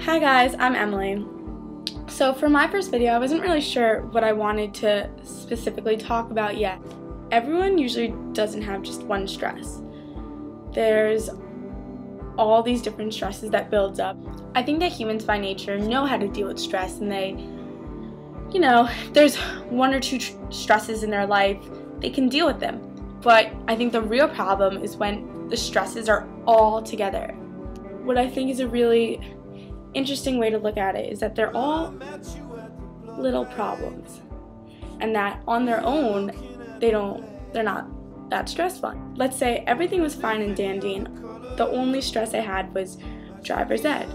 Hi guys, I'm Emily. So for my first video, I wasn't really sure what I wanted to specifically talk about yet. Everyone usually doesn't have just one stress. There's all these different stresses that builds up. I think that humans by nature know how to deal with stress, and they, if there's one or two stresses in their life, they can deal with them. But I think the real problem is when the stresses are all together. What I think is a really interesting way to look at it is that they're all little problems, and that on their own they're not that stressful. Let's say everything was fine and dandy and the only stress I had was driver's ed.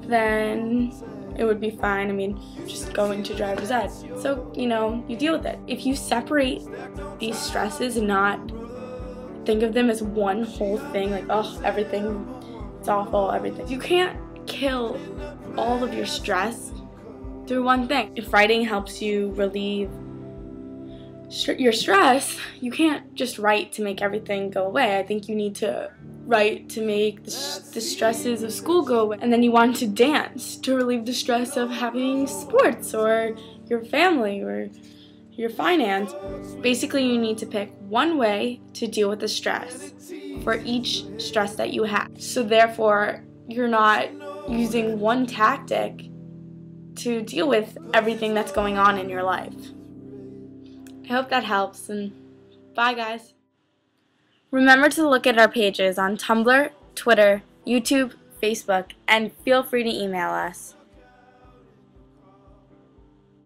Then it would be fine. I mean, just going to driver's ed. So, you deal with it. If you separate these stresses and not think of them as one whole thing, like, oh, everything, it's awful, everything. You can't kill all of your stress through one thing. If writing helps you relieve your stress, you can't just write to make everything go away. I think you need to write to make the stresses of school go away, and then you want to dance to relieve the stress of having sports or your family or your finance. Basically, you need to pick one way to deal with the stress for each stress that you have. So therefore, you're not using one tactic to deal with everything that's going on in your life. I hope that helps, and bye guys. Remember to look at our pages on Tumblr, Twitter, YouTube, Facebook, and feel free to email us.